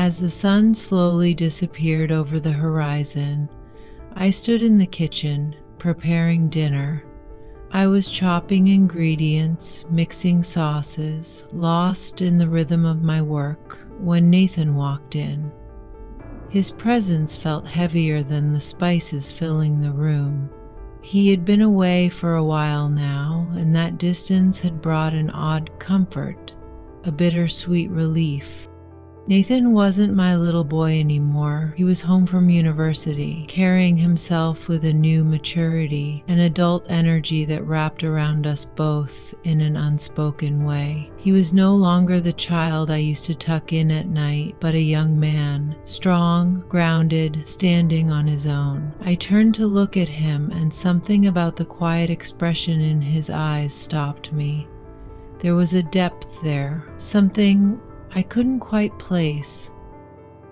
As the sun slowly disappeared over the horizon, I stood in the kitchen, preparing dinner. I was chopping ingredients, mixing sauces, lost in the rhythm of my work, when Nathan walked in. His presence felt heavier than the spices filling the room. He had been away for a while now, and that distance had brought an odd comfort, a bittersweet relief. Nathan wasn't my little boy anymore. He was home from university, carrying himself with a new maturity, an adult energy that wrapped around us both in an unspoken way. He was no longer the child I used to tuck in at night, but a young man, strong, grounded, standing on his own. I turned to look at him, and something about the quiet expression in his eyes stopped me. There was a depth there, something I couldn't quite place.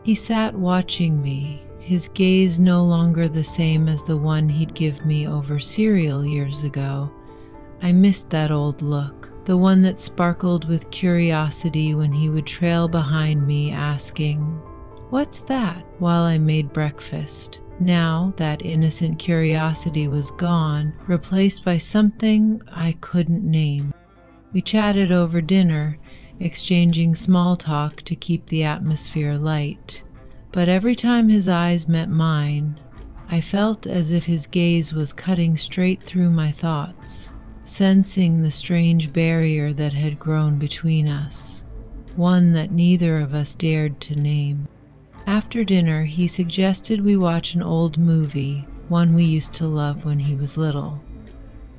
He sat watching me, his gaze no longer the same as the one he'd give me over cereal years ago. I missed that old look, the one that sparkled with curiosity when he would trail behind me asking, "What's that?" while I made breakfast. Now that innocent curiosity was gone, replaced by something I couldn't name. We chatted over dinner, exchanging small talk to keep the atmosphere light. But every time his eyes met mine, I felt as if his gaze was cutting straight through my thoughts, sensing the strange barrier that had grown between us, one that neither of us dared to name. After dinner, he suggested we watch an old movie, one we used to love when he was little.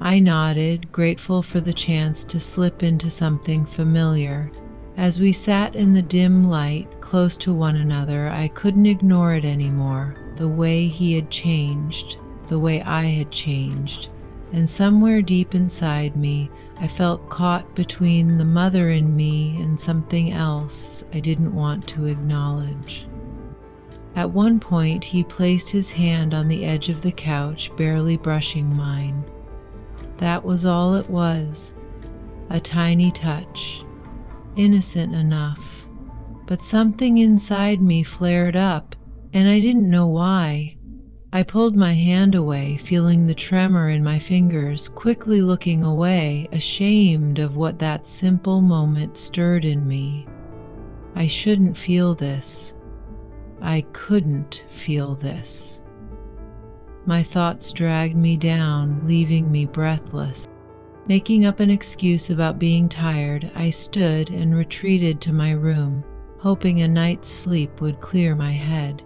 I nodded, grateful for the chance to slip into something familiar. As we sat in the dim light, close to one another, I couldn't ignore it anymore. The way he had changed, the way I had changed. And somewhere deep inside me, I felt caught between the mother in me and something else I didn't want to acknowledge. At one point, he placed his hand on the edge of the couch, barely brushing mine. That was all it was, a tiny touch, innocent enough, but something inside me flared up, and I didn't know why. I pulled my hand away, feeling the tremor in my fingers, quickly looking away, ashamed of what that simple moment stirred in me. I shouldn't feel this. I couldn't feel this. My thoughts dragged me down, leaving me breathless. Making up an excuse about being tired, I stood and retreated to my room, hoping a night's sleep would clear my head.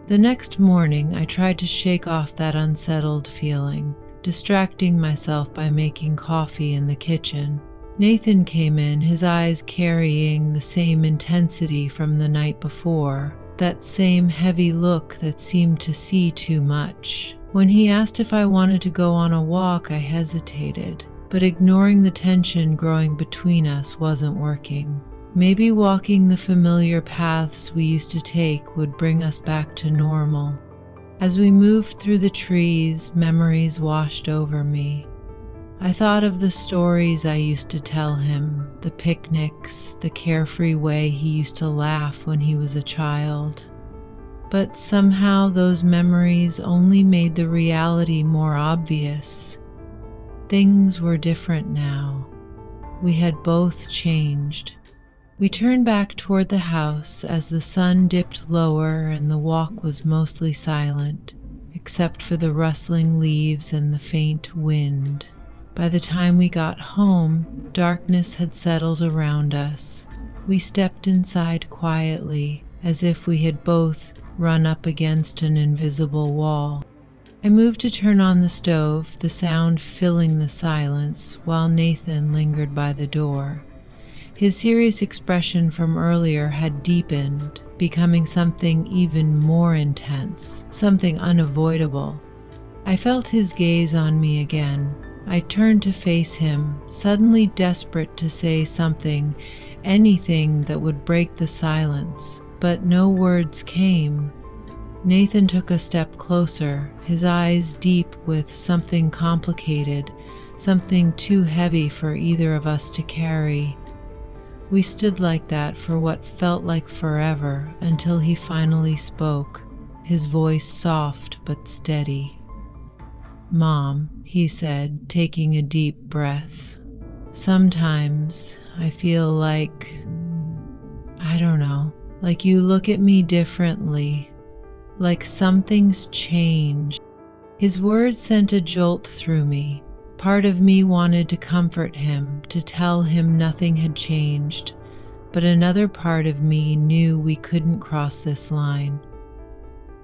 The next morning, I tried to shake off that unsettled feeling, distracting myself by making coffee in the kitchen. Nathan came in, his eyes carrying the same intensity from the night before, that same heavy look that seemed to see too much. When he asked if I wanted to go on a walk, I hesitated, but ignoring the tension growing between us wasn't working. Maybe walking the familiar paths we used to take would bring us back to normal. As we moved through the trees, memories washed over me. I thought of the stories I used to tell him, the picnics, the carefree way he used to laugh when he was a child. But somehow those memories only made the reality more obvious. Things were different now. We had both changed. We turned back toward the house as the sun dipped lower and the walk was mostly silent, except for the rustling leaves and the faint wind. By the time we got home, darkness had settled around us. We stepped inside quietly, as if we had both run up against an invisible wall. I moved to turn on the stove, the sound filling the silence, while Nathan lingered by the door. His serious expression from earlier had deepened, becoming something even more intense, something unavoidable. I felt his gaze on me again. I turned to face him, suddenly desperate to say something, anything that would break the silence, but no words came. Nathan took a step closer, his eyes deep with something complicated, something too heavy for either of us to carry. We stood like that for what felt like forever until he finally spoke, his voice soft but steady. "Mom," he said, taking a deep breath, "sometimes I feel like, I don't know, like you look at me differently, like something's changed." His words sent a jolt through me. Part of me wanted to comfort him, to tell him nothing had changed, but another part of me knew we couldn't cross this line.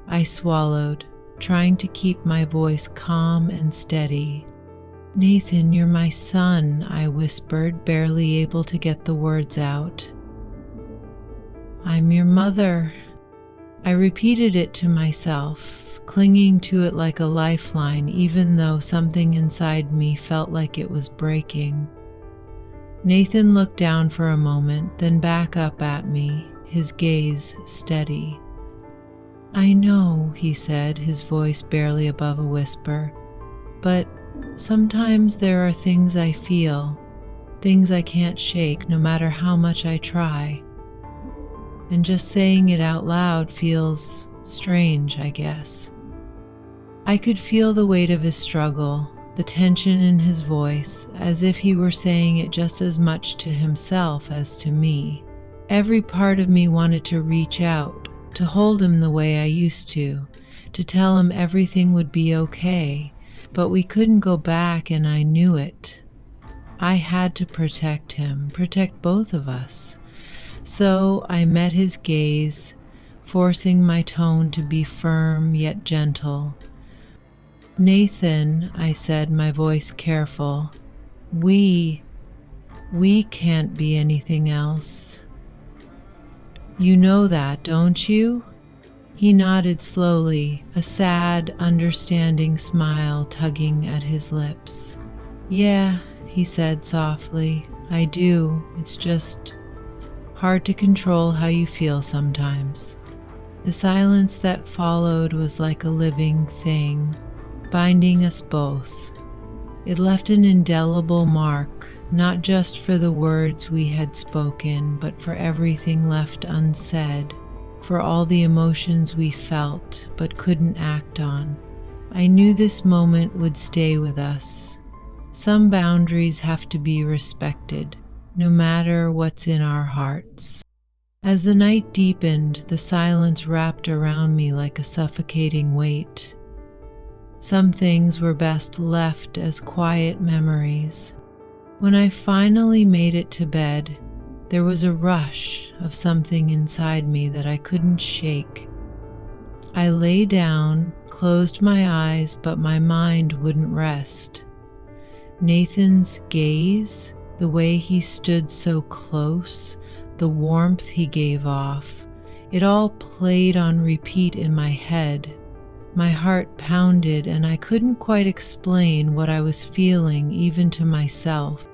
I swallowed, trying to keep my voice calm and steady. "Nathan, you're my son," I whispered, barely able to get the words out. "I'm your mother." I repeated it to myself, clinging to it like a lifeline, even though something inside me felt like it was breaking. Nathan looked down for a moment, then back up at me, his gaze steady. "I know," he said, his voice barely above a whisper, "but sometimes there are things I feel, things I can't shake no matter how much I try. And just saying it out loud feels strange, I guess." I could feel the weight of his struggle, the tension in his voice, as if he were saying it just as much to himself as to me. Every part of me wanted to reach out, to hold him the way I used to tell him everything would be okay, but we couldn't go back, and I knew it. I had to protect him, protect both of us. So I met his gaze, forcing my tone to be firm yet gentle. "Nathan," I said, my voice careful, we can't be anything else. You know that, don't you?" He nodded slowly, a sad, understanding smile tugging at his lips. "Yeah," he said softly, "I do. It's just hard to control how you feel sometimes." The silence that followed was like a living thing, binding us both. It left an indelible mark, not just for the words we had spoken, but for everything left unsaid, for all the emotions we felt but couldn't act on. I knew this moment would stay with us. Some boundaries have to be respected, no matter what's in our hearts. As the night deepened, the silence wrapped around me like a suffocating weight. Some things were best left as quiet memories. When I finally made it to bed, there was a rush of something inside me that I couldn't shake. I lay down, closed my eyes, but my mind wouldn't rest. Nathan's gaze, the way he stood so close, the warmth he gave off, it all played on repeat in my head. My heart pounded, and I couldn't quite explain what I was feeling, even to myself.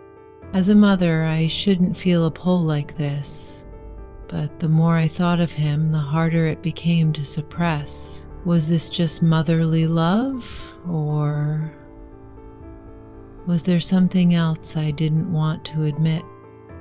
As a mother, I shouldn't feel a pull like this. But the more I thought of him, the harder it became to suppress. Was this just motherly love, or was there something else I didn't want to admit?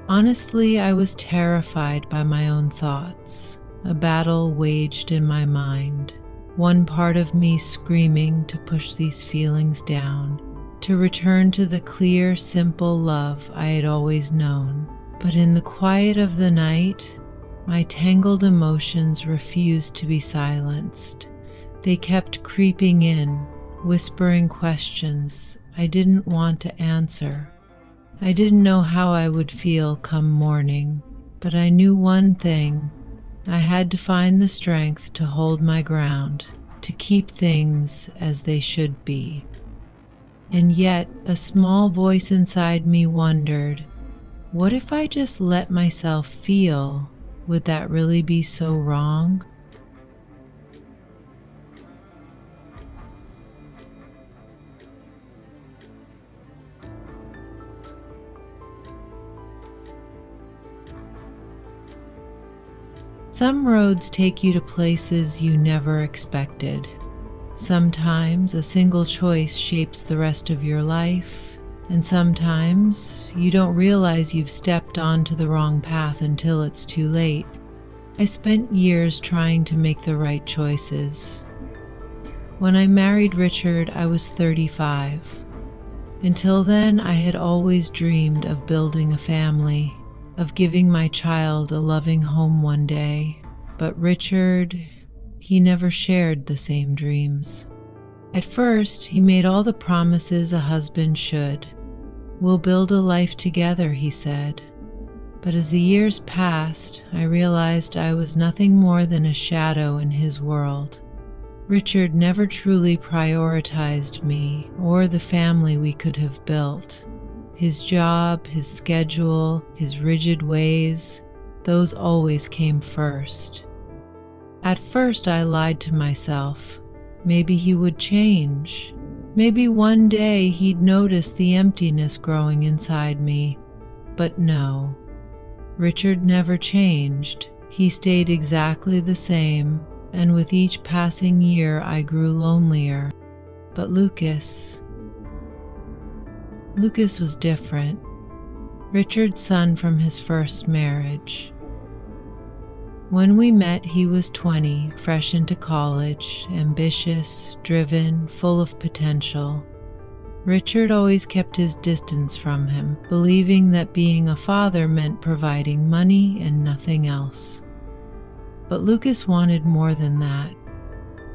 Honestly, I was terrified by my own thoughts. A battle waged in my mind. One part of me screaming to push these feelings down, to return to the clear, simple love I had always known. But in the quiet of the night, my tangled emotions refused to be silenced. They kept creeping in, whispering questions I didn't want to answer. I didn't know how I would feel come morning, but I knew one thing. I had to find the strength to hold my ground, to keep things as they should be. And yet, a small voice inside me wondered, what if I just let myself feel? Would that really be so wrong? Some roads take you to places you never expected. Sometimes a single choice shapes the rest of your life, And sometimes you don't realize you've stepped onto the wrong path until it's too late. I spent years trying to make the right choices. When I married Richard, I was 35. Until then, I had always dreamed of building a family, of giving my child a loving home one day. But Richard, he never shared the same dreams. At first, he made all the promises a husband should. "We'll build a life together," he said. But as the years passed, I realized I was nothing more than a shadow in his world. Richard never truly prioritized me or the family we could have built. His job, his schedule, his rigid ways, those always came first. At first, I lied to myself. Maybe he would change. Maybe one day he'd notice the emptiness growing inside me. But no, Richard never changed. He stayed exactly the same, and with each passing year I grew lonelier. But Lucas was different. Richard's son from his first marriage. When we met, he was 20, fresh into college, ambitious, driven, full of potential. Richard always kept his distance from him, believing that being a father meant providing money and nothing else. But Lucas wanted more than that.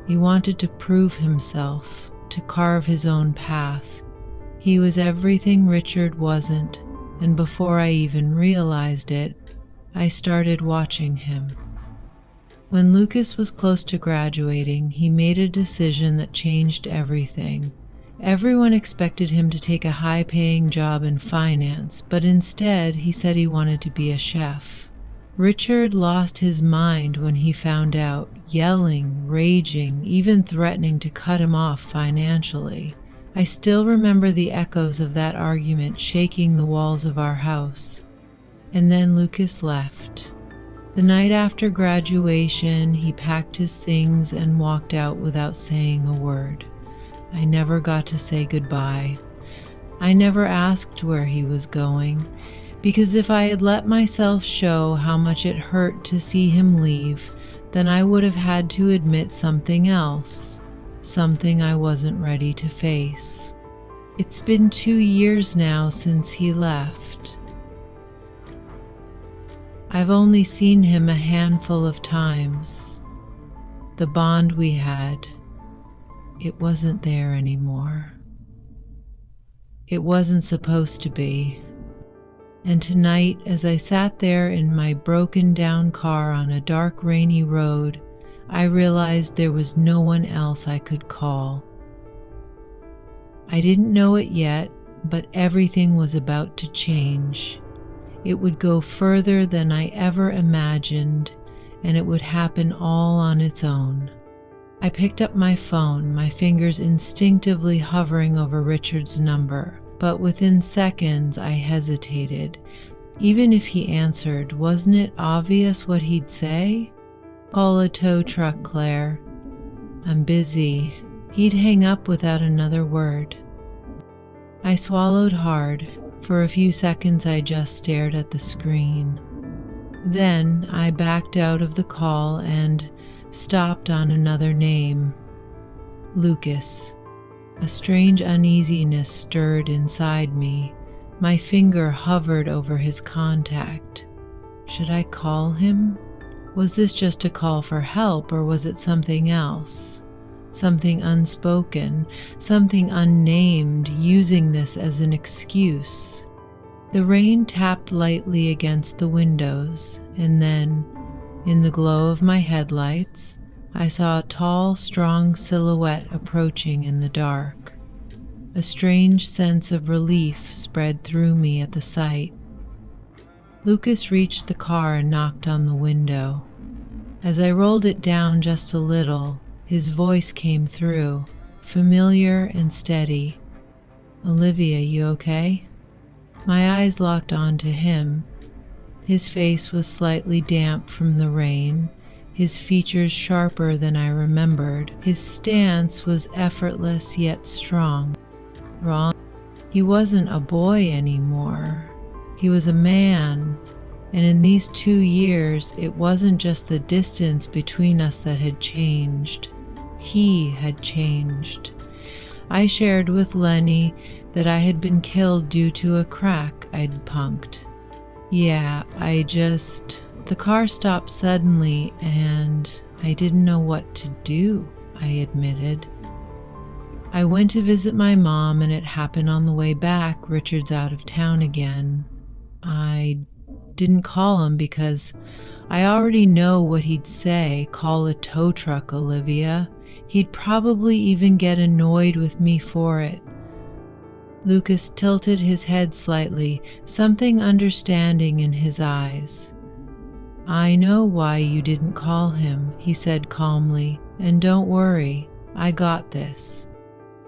He wanted to prove himself, to carve his own path. He was everything Richard wasn't, and before I even realized it, I started watching him. When Lucas was close to graduating, he made a decision that changed everything. Everyone expected him to take a high-paying job in finance, but instead he said he wanted to be a chef. Richard lost his mind when he found out, yelling, raging, even threatening to cut him off financially. I still remember the echoes of that argument shaking the walls of our house. And then Lucas left. The night after graduation, he packed his things and walked out without saying a word. I never got to say goodbye. I never asked where he was going, because if I had let myself show how much it hurt to see him leave, then I would have had to admit something else, something I wasn't ready to face. It's been 2 years now since he left. I've only seen him a handful of times. The bond we had, it wasn't there anymore. It wasn't supposed to be. And tonight, as I sat there in my broken down car on a dark, rainy road, I realized there was no one else I could call. I didn't know it yet, but everything was about to change. It would go further than I ever imagined, and it would happen all on its own. I picked up my phone, my fingers instinctively hovering over Richard's number, but within seconds I hesitated. Even if he answered, wasn't it obvious what he'd say? "Call a tow truck, Claire. I'm busy." He'd hang up without another word. I swallowed hard. For a few seconds I just stared at the screen. Then I backed out of the call and stopped on another name. Lucas. A strange uneasiness stirred inside me. My finger hovered over his contact. Should I call him? Was this just a call for help, or was it something else? Something unspoken, something unnamed, using this as an excuse. The rain tapped lightly against the windows, and then, in the glow of my headlights, I saw a tall, strong silhouette approaching in the dark. A strange sense of relief spread through me at the sight. Lucas reached the car and knocked on the window. As I rolled it down just a little, his voice came through, familiar and steady. "Olivia, you okay?" My eyes locked onto him. His face was slightly damp from the rain, his features sharper than I remembered. His stance was effortless yet strong. "Wrong?" He wasn't a boy anymore. He was a man. And in these 2 years, it wasn't just the distance between us that had changed. He had changed. I shared with Lenny that I had been killed due to a crack I'd punked. Yeah, the car stopped suddenly and I didn't know what to do, I admitted. I went to visit my mom and it happened on the way back. Richard's out of town again. I didn't call him because I already know what he'd say. Call a tow truck, Olivia. He'd probably even get annoyed with me for it. Lucas tilted his head slightly, something understanding in his eyes. I know why you didn't call him, he said calmly, and don't worry, I got this.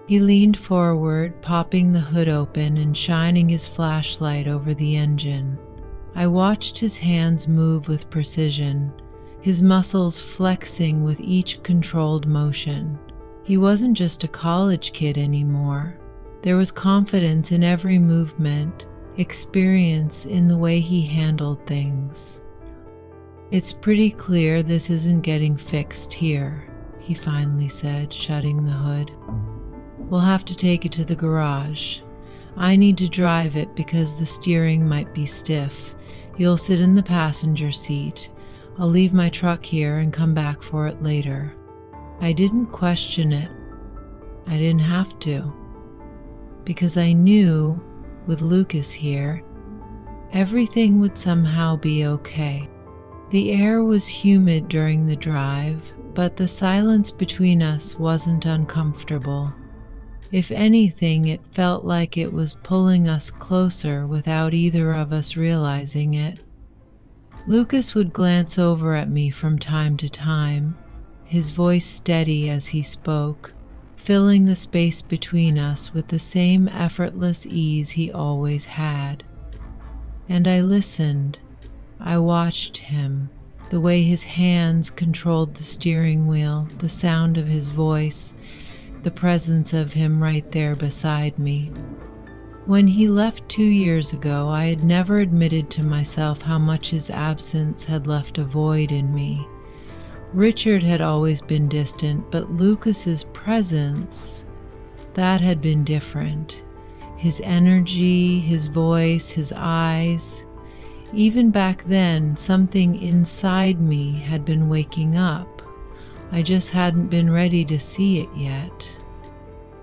He leaned forward, popping the hood open and shining his flashlight over the engine. I watched his hands move with precision, his muscles flexing with each controlled motion. He wasn't just a college kid anymore. There was confidence in every movement, experience in the way he handled things. It's pretty clear this isn't getting fixed here, he finally said, shutting the hood. We'll have to take it to the garage. I need to drive it because the steering might be stiff. You'll sit in the passenger seat. I'll leave my truck here and come back for it later. I didn't question it. I didn't have to. Because I knew, with Lucas here, everything would somehow be okay. The air was humid during the drive, but the silence between us wasn't uncomfortable. If anything, it felt like it was pulling us closer without either of us realizing it. Lucas would glance over at me from time to time, his voice steady as he spoke, filling the space between us with the same effortless ease he always had. And I listened. I watched him, the way his hands controlled the steering wheel, the sound of his voice, the presence of him right there beside me. When he left 2 years ago, I had never admitted to myself how much his absence had left a void in me. Richard had always been distant, but Lucas's presence, that had been different. His energy, his voice, his eyes. Even back then, something inside me had been waking up. I just hadn't been ready to see it yet.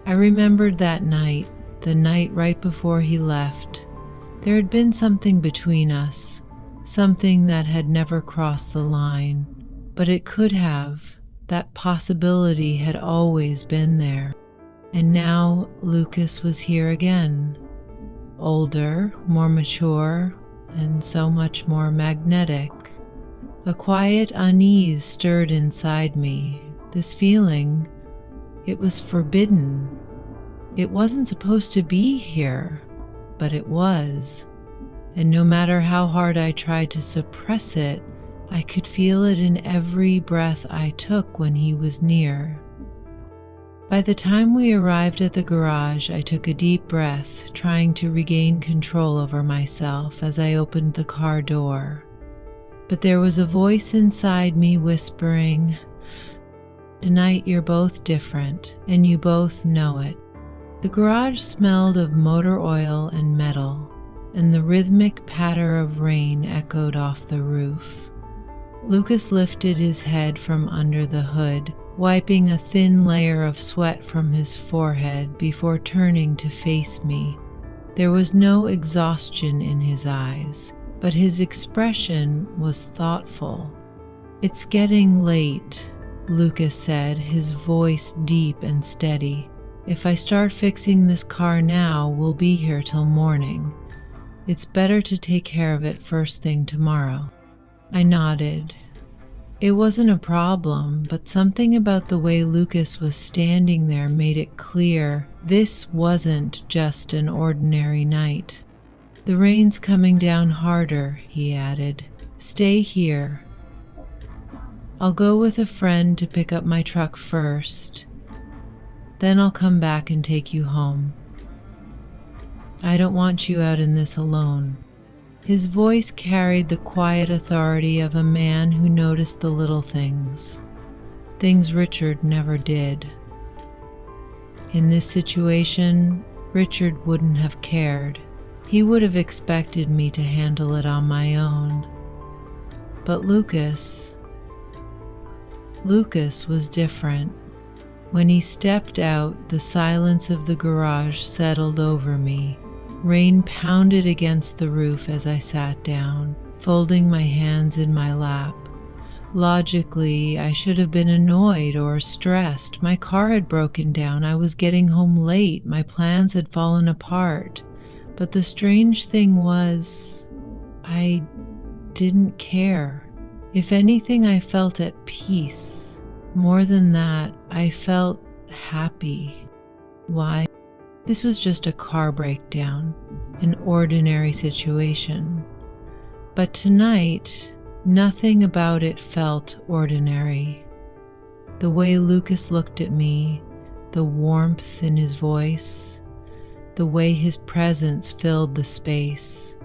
I remembered that night, the night right before he left. There had been something between us, something that had never crossed the line, but it could have. That possibility had always been there. And now Lucas was here again, older, more mature, and so much more magnetic. A quiet unease stirred inside me. This feeling, it was forbidden. It wasn't supposed to be here, but it was. And no matter how hard I tried to suppress it, I could feel it in every breath I took when he was near. By the time we arrived at the garage, I took a deep breath, trying to regain control over myself as I opened the car door. But there was a voice inside me whispering, "Tonight you're both different, and you both know it." The garage smelled of motor oil and metal, and the rhythmic patter of rain echoed off the roof. Lucas lifted his head from under the hood, wiping a thin layer of sweat from his forehead before turning to face me. There was no exhaustion in his eyes, but his expression was thoughtful. "It's getting late," Lucas said, his voice deep and steady. "If I start fixing this car now, we'll be here till morning. It's better to take care of it first thing tomorrow." I nodded. It wasn't a problem, but something about the way Lucas was standing there made it clear this wasn't just an ordinary night. "The rain's coming down harder," he added. "Stay here. I'll go with a friend to pick up my truck first. Then I'll come back and take you home." I don't want you out in this alone." His voice carried the quiet authority of a man who noticed the little things, things Richard never did. In this situation, Richard wouldn't have cared. He would have expected me to handle it on my own. But Lucas was different. When he stepped out, the silence of the garage settled over me. Rain pounded against the roof as I sat down, folding my hands in my lap. Logically, I should have been annoyed or stressed. My car had broken down. I was getting home late. My plans had fallen apart. But the strange thing was, I didn't care. If anything, I felt at peace. More than that, I felt happy. Why? This was just a car breakdown, an ordinary situation. But tonight, nothing about it felt ordinary. The way Lucas looked at me, the warmth in his voice, the way his presence filled the space.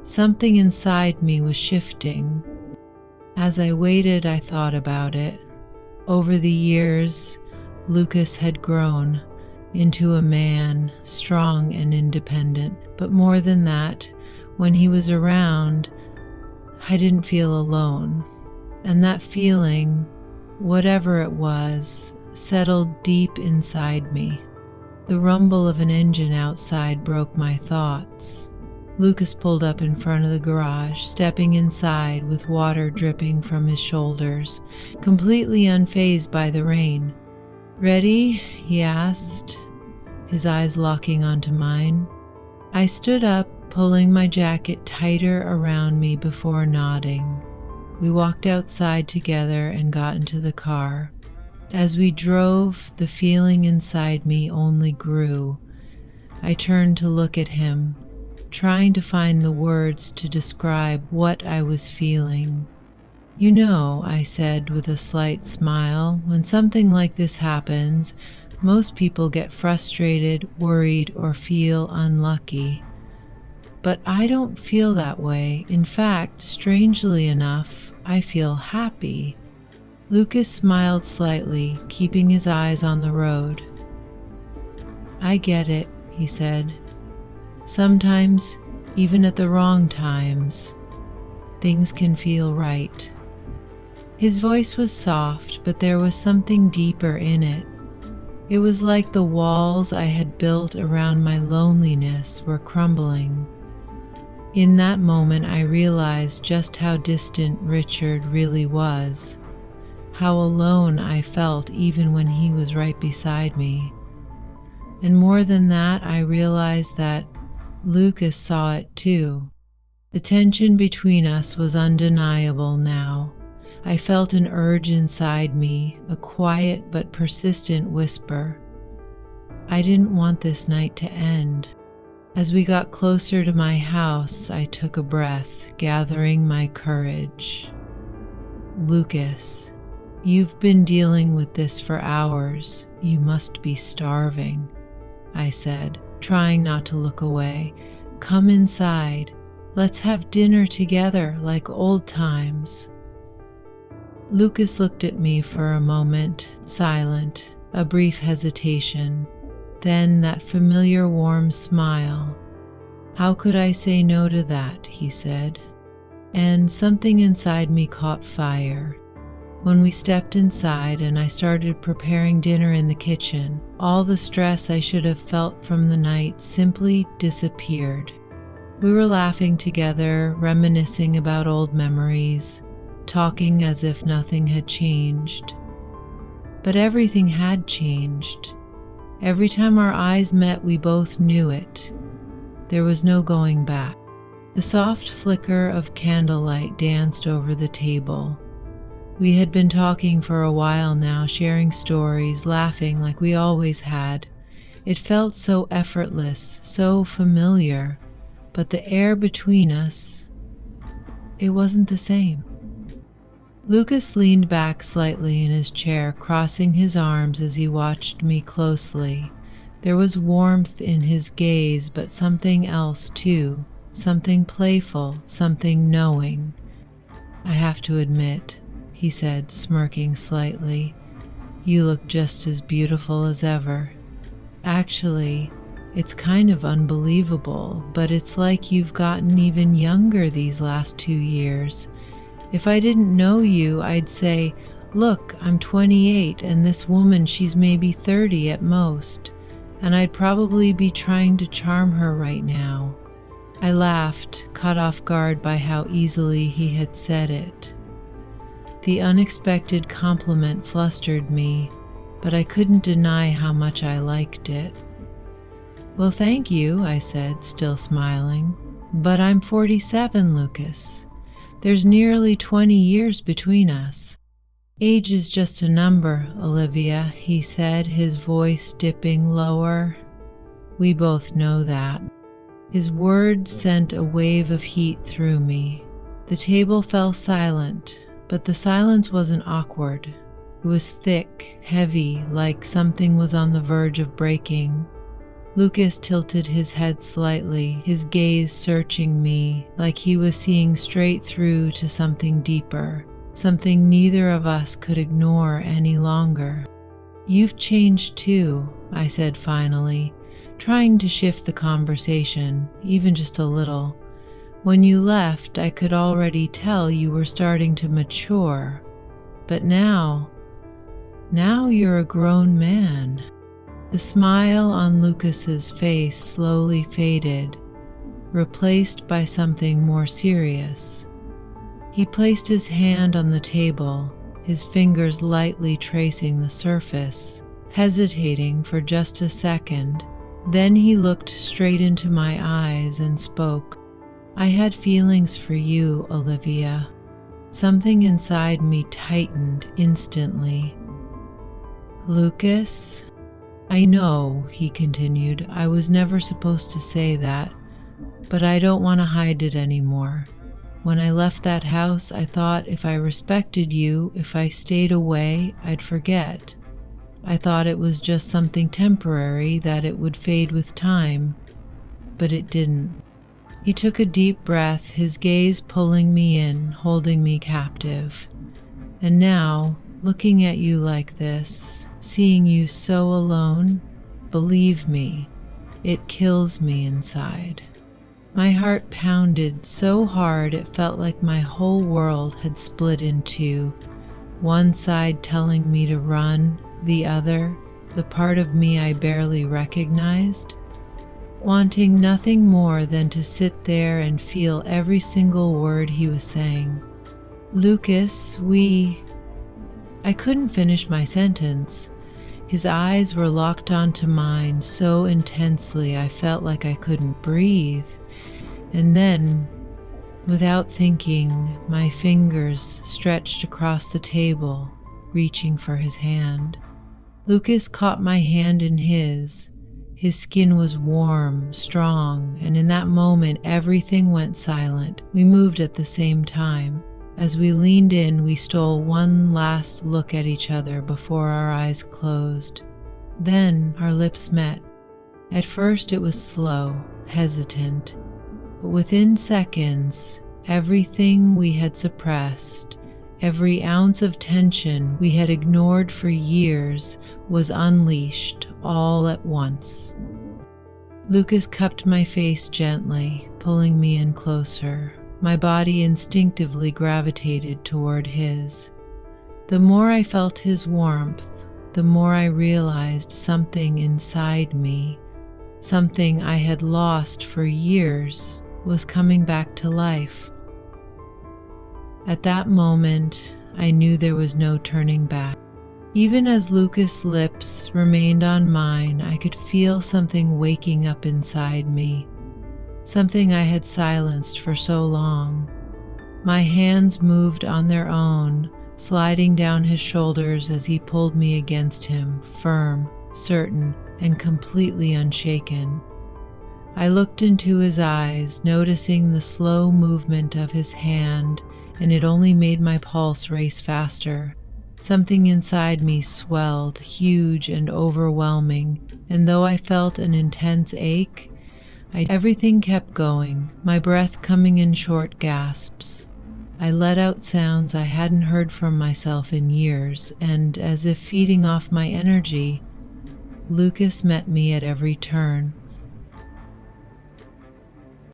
Something inside me was shifting. As I waited, I thought about it. Over the years, Lucas had grown into a man, strong and independent. But more than that, when he was around, I didn't feel alone. And that feeling, whatever it was, settled deep inside me. The rumble of an engine outside broke my thoughts. Lucas pulled up in front of the garage, stepping inside with water dripping from his shoulders, completely unfazed by the rain. "Ready?" he asked, his eyes locking onto mine. I stood up, pulling my jacket tighter around me before nodding. We walked outside together and got into the car. As we drove, the feeling inside me only grew. I turned to look at him, trying to find the words to describe what I was feeling. "You know," I said with a slight smile, "when something like this happens, most people get frustrated, worried, or feel unlucky. But I don't feel that way. In fact, strangely enough, I feel happy." Lucas smiled slightly, keeping his eyes on the road. "I get it," he said. "Sometimes, even at the wrong times, things can feel right." His voice was soft, but there was something deeper in it. It was like the walls I had built around my loneliness were crumbling. In that moment, I realized just how distant Richard really was, how alone I felt even when he was right beside me. And more than that, I realized that Lucas saw it too. The tension between us was undeniable now. I felt an urge inside me, a quiet but persistent whisper. I didn't want this night to end. As we got closer to my house, I took a breath, gathering my courage. "Lucas, you've been dealing with this for hours. You must be starving," I said, trying not to look away. "Come inside. Let's have dinner together like old times." Lucas looked at me for a moment, silent, a brief hesitation, then that familiar warm smile. "How could I say no to that?" he said. And something inside me caught fire. When we stepped inside and I started preparing dinner in the kitchen, all the stress I should have felt from the night simply disappeared. We were laughing together, reminiscing about old memories, talking as if nothing had changed. But everything had changed. Every time our eyes met, we both knew it. There was no going back. The soft flicker of candlelight danced over the table. We had been talking for a while now, sharing stories, laughing like we always had. It felt so effortless, so familiar, but the air between us, it wasn't the same. Lucas leaned back slightly in his chair, crossing his arms as he watched me closely. There was warmth in his gaze, but something else too, something playful, something knowing. "I have to admit," he said, smirking slightly, "you look just as beautiful as ever. Actually, it's kind of unbelievable, but it's like you've gotten even younger these last 2 years. If I didn't know you, I'd say, 'Look, I'm 28 and this woman, she's maybe 30 at most.' And I'd probably be trying to charm her right now." I laughed, caught off guard by how easily he had said it. The unexpected compliment flustered me, but I couldn't deny how much I liked it. "Well, thank you," I said, still smiling. "But I'm 47, Lucas. There's nearly 20 years between us." "Age is just a number, Olivia," he said, his voice dipping lower. "We both know that." His words sent a wave of heat through me. The table fell silent, but the silence wasn't awkward. It was thick, heavy, like something was on the verge of breaking. Lucas tilted his head slightly, his gaze searching me like he was seeing straight through to something deeper, something neither of us could ignore any longer. "You've changed too," I said finally, trying to shift the conversation, even just a little. "When you left, I could already tell you were starting to mature. But now you're a grown man." The smile on Lucas's face slowly faded, replaced by something more serious. He placed his hand on the table, his fingers lightly tracing the surface, hesitating for just a second. Then he looked straight into my eyes and spoke. "I had feelings for you, Olivia." Something inside me tightened instantly. "Lucas?" "I know," he continued, "I was never supposed to say that, but I don't want to hide it anymore. When I left that house, I thought if I respected you, if I stayed away, I'd forget. I thought it was just something temporary, that it would fade with time, but it didn't." He took a deep breath, his gaze pulling me in, holding me captive. "And now, looking at you like this, seeing you so alone, believe me, it kills me inside." My heart pounded so hard it felt like my whole world had split in two, one side telling me to run, the other, the part of me I barely recognized, wanting nothing more than to sit there and feel every single word he was saying. "Lucas, I couldn't finish my sentence. His eyes were locked onto mine so intensely I felt like I couldn't breathe. And then, without thinking, my fingers stretched across the table, reaching for his hand. Lucas caught my hand in his. His skin was warm, strong, and in that moment everything went silent. We moved at the same time. As we leaned in, we stole one last look at each other before our eyes closed. Then our lips met. At first it was slow, hesitant, but within seconds, everything we had suppressed, every ounce of tension we had ignored for years, was unleashed all at once. Lucas cupped my face gently, pulling me in closer. My body instinctively gravitated toward his. The more I felt his warmth, the more I realized something inside me, something I had lost for years, was coming back to life. At that moment, I knew there was no turning back. Even as Lucas' lips remained on mine, I could feel something waking up inside me, something I had silenced for so long. My hands moved on their own, sliding down his shoulders as he pulled me against him, firm, certain, and completely unshaken. I looked into his eyes, noticing the slow movement of his hand, and it only made my pulse race faster. Something inside me swelled, huge and overwhelming, and though I felt an intense ache, everything kept going, my breath coming in short gasps. I let out sounds I hadn't heard from myself in years, and as if feeding off my energy, Lucas met me at every turn.